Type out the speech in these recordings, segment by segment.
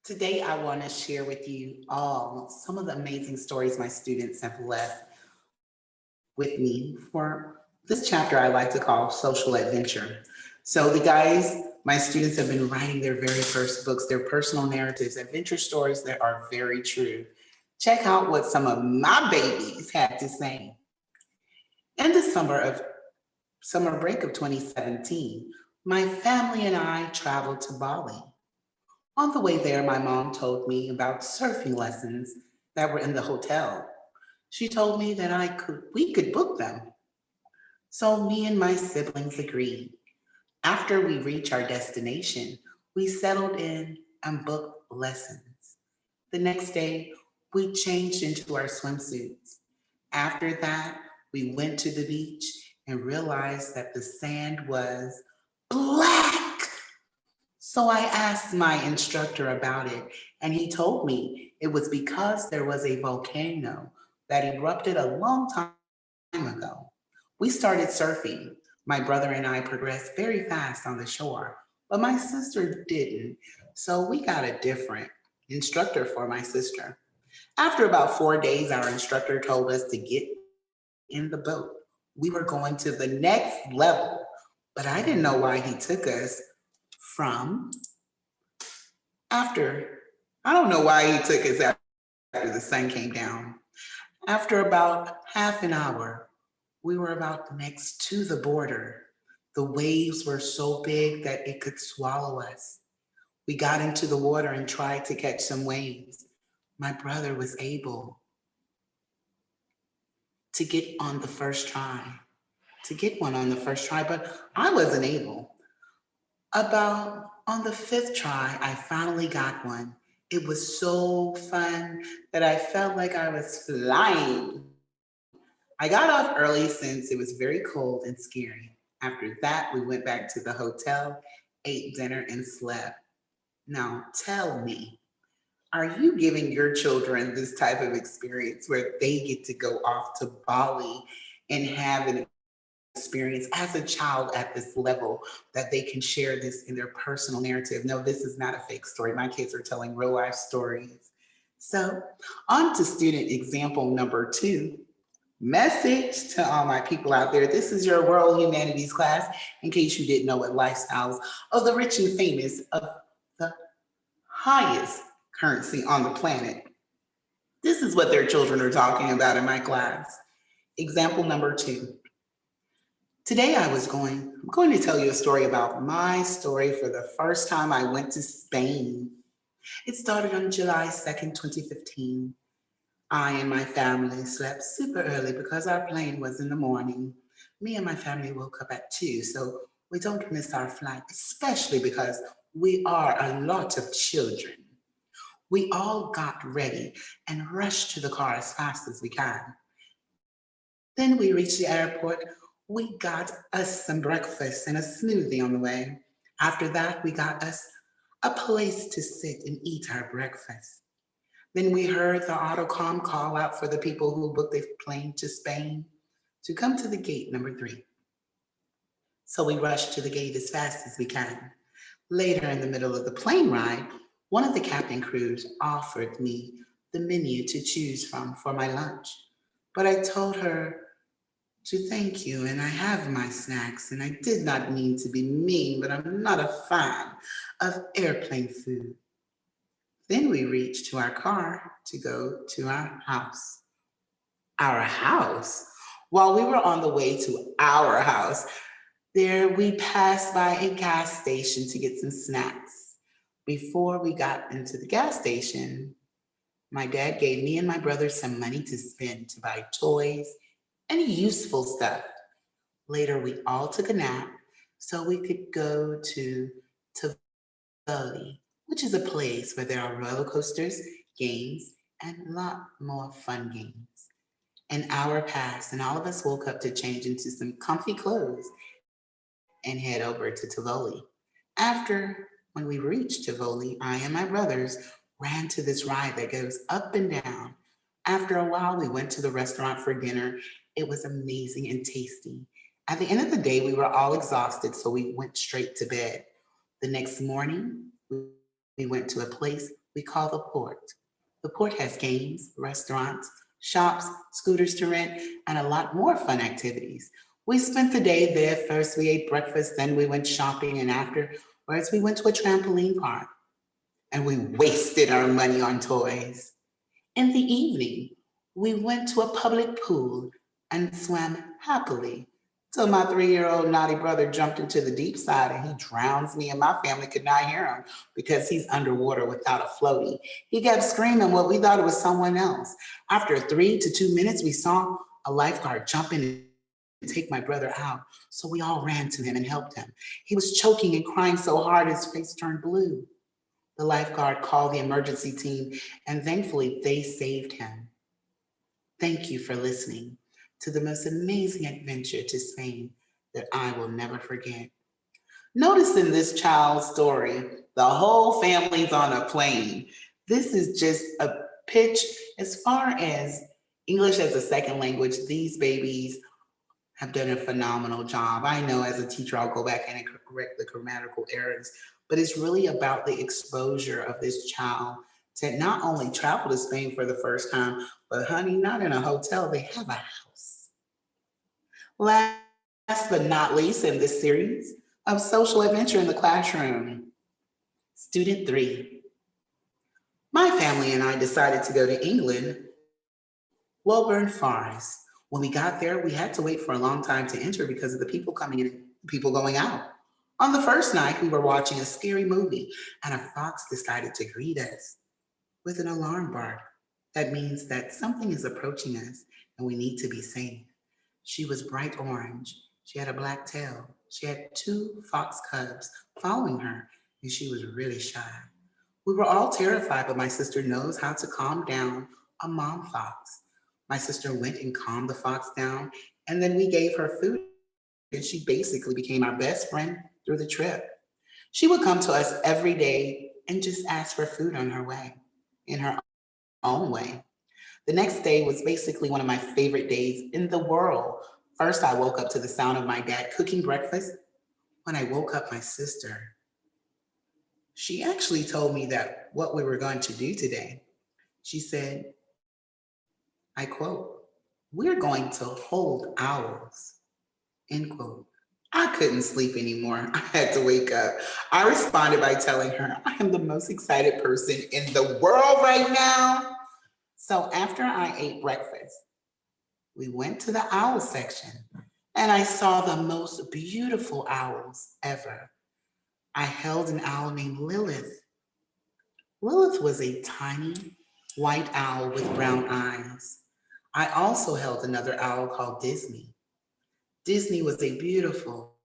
Today, I want to share with you all some of the amazing stories my students have left with me for this chapter I like to call Social Adventure. So, the guys, my students have been writing their very first books, their personal narratives, adventure stories that are very true. Check out what some of my babies had to say. In the summer break of 2017, my family and I traveled to Bali. On the way there, my mom told me about surfing lessons that were in the hotel. She told me that we could book them. So me and my siblings agreed. After we reached our destination, we settled in and booked lessons. The next day, we changed into our swimsuits. After that, we went to the beach and realized that the sand was black. So I asked my instructor about it, and he told me it was because there was a volcano that erupted a long time ago. We started surfing. My brother and I progressed very fast on the shore, but my sister didn't. So we got a different instructor for my sister. After about 4 days, our instructor told us to get in the boat. We were going to the next level, but I didn't know why he took us from after, I don't know why he took us after the sun came down. After about half an hour, we were about next to the border. The waves were so big that it could swallow us. We got into the water and tried to catch some waves. My brother was able to get on the first try, to get one on the first try, but I wasn't able. About on the fifth try, I finally got one. It was so fun that I felt like I was flying. I got off early since it was very cold and scary. After that, we went back to the hotel, ate dinner, and slept. Now, tell me, are you giving your children this type of experience where they get to go off to Bali and have an experience as a child at this level that they can share this in their personal narrative? No, this is not a fake story. My kids are telling real life stories. So, on to student example number two. Message to all my people out there. This is your World Humanities class. In case you didn't know what lifestyles of the rich and famous of the highest currency on the planet. This is what their children are talking about in my class. Example number two. Today I'm going to tell you a story about my story for the first time I went to Spain. It started on July 2nd, 2015. I and my family slept super early because our plane was in the morning. Me and my family woke up at 2, so we don't miss our flight, especially because we are a lot of children. We all got ready and rushed to the car as fast as we can. Then we reached the airport. We got us some breakfast and a smoothie on the way. After that, we got us a place to sit and eat our breakfast. Then we heard the autocom call out for the people who booked a plane to Spain to come to the gate number 3. So we rushed to the gate as fast as we can. Later in the middle of the plane ride, one of the cabin crews offered me the menu to choose from for my lunch. But I told her to thank you and I have my snacks and I did not mean to be mean, but I'm not a fan of airplane food. Then we reached to our car to go to our house. Our house? While we were on the way to our house, there we passed by a gas station to get some snacks. Before we got into the gas station, my dad gave me and my brother some money to spend to buy toys and useful stuff. Later, we all took a nap so we could go to Tivoli, which is a place where there are roller coasters, games, and a lot more fun games. An hour passed, and all of us woke up to change into some comfy clothes and head over to Tivoli. After, when we reached Tivoli, I and my brothers ran to this ride that goes up and down. After a while, we went to the restaurant for dinner. It was amazing and tasty. At the end of the day, we were all exhausted, so we went straight to bed. The next morning, we woke up we went to a place we call the port. The port has games, restaurants, shops, scooters to rent, and a lot more fun activities. We spent the day there. First, we ate breakfast, then we went shopping, and afterwards, we went to a trampoline park and we wasted our money on toys. In the evening, we went to a public pool and swam happily till my 3-year-old naughty brother jumped into the deep side and he drowns me and my family could not hear him because he's underwater without a floaty. He kept screaming what we thought it was someone else. After 3 to 2 minutes, we saw a lifeguard jump in and take my brother out. So we all ran to him and helped him. He was choking and crying so hard his face turned blue. The lifeguard called the emergency team, and thankfully they saved him. Thank you for listening to the most amazing adventure to Spain that I will never forget. Notice in this child's story, the whole family's on a plane. This is just a pitch as far as English as a second language. These babies have done a phenomenal job. I know as a teacher, I'll go back and correct the grammatical errors, but it's really about the exposure of this child to not only travel to Spain for the first time, but honey, not in a hotel, they have a house. Last but not least, in this series of social adventure in the classroom, student 3. My family and I decided to go to England, Woburn Forest. When we got there, we had to wait for a long time to enter because of the people coming in and people going out. On the first night, we were watching a scary movie and a fox decided to greet us with an alarm bark. That means that something is approaching us and we need to be safe. She was bright orange. She had a black tail. She had 2 fox cubs following her and she was really shy. We were all terrified, but my sister knows how to calm down a mom fox. My sister went and calmed the fox down, and then we gave her food, and she basically became our best friend through the trip. She would come to us every day and just ask for food on her way, in her own way. The next day was basically one of my favorite days in the world. First, I woke up to the sound of my dad cooking breakfast. When I woke up, my sister, she actually told me that what we were going to do today. She said, I quote, "We're going to hold owls," end quote. I couldn't sleep anymore. I had to wake up. I responded by telling her, I am the most excited person in the world right now. So after I ate breakfast, we went to the owl section and I saw the most beautiful owls ever. I held an owl named Lilith. Lilith was a tiny white owl with brown eyes. I also held another owl called Disney. Disney was a beautiful,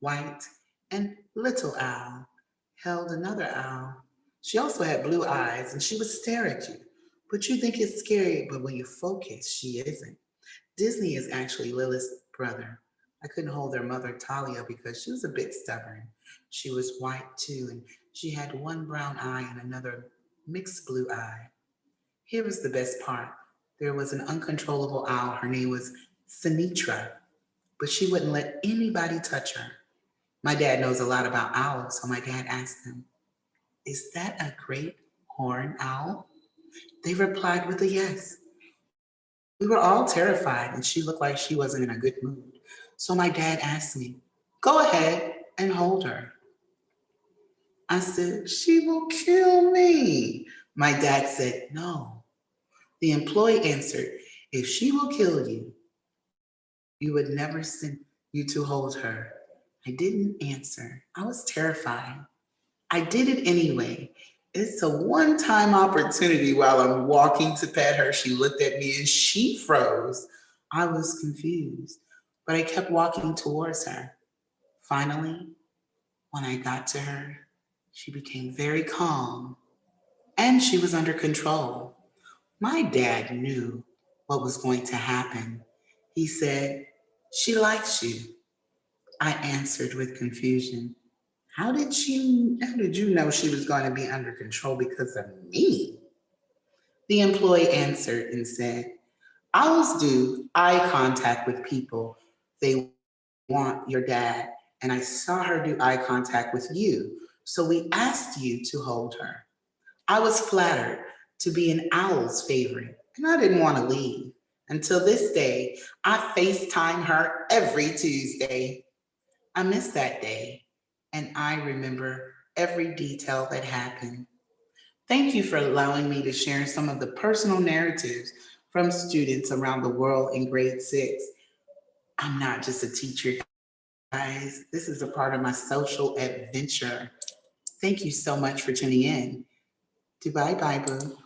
white, and little owl. Held another owl. She also had blue eyes and she would stare at you. But you think it's scary, but when you focus, she isn't. Disney is actually Lilith's brother. I couldn't hold their mother, Talia, because she was a bit stubborn. She was white too, and she had one brown eye and another mixed blue eye. Here was the best part. There was an uncontrollable owl. Her name was Sinitra, but she wouldn't let anybody touch her. My dad knows a lot about owls, so my dad asked them, "Is that a great horned owl?" They replied with a yes. We were all terrified, and she looked like she wasn't in a good mood. So my dad asked me, "Go ahead and hold her." I said, "She will kill me." My dad said, "No." The employee answered, "If she will kill you, you would never send you to hold her." I didn't answer. I was terrified. I did it anyway. It's a one time opportunity while I'm walking to pet her. She looked at me and she froze. I was confused, but I kept walking towards her. Finally, when I got to her, she became very calm and she was under control. My dad knew what was going to happen. He said, "She likes you." I answered with confusion. How did you know she was going to be under control because of me? The employee answered and said, "Owls do eye contact with people they want, your dad, and I saw her do eye contact with you. So we asked you to hold her. I was flattered to be an owl's favorite, and I didn't want to leave. Until this day, I FaceTime her every Tuesday. I miss that day, and I remember every detail that happened. Thank you for allowing me to share some of the personal narratives from students around the world in grade 6. I'm not just a teacher, guys. This is a part of my social adventure. Thank you so much for tuning in. Goodbye, bye, boo.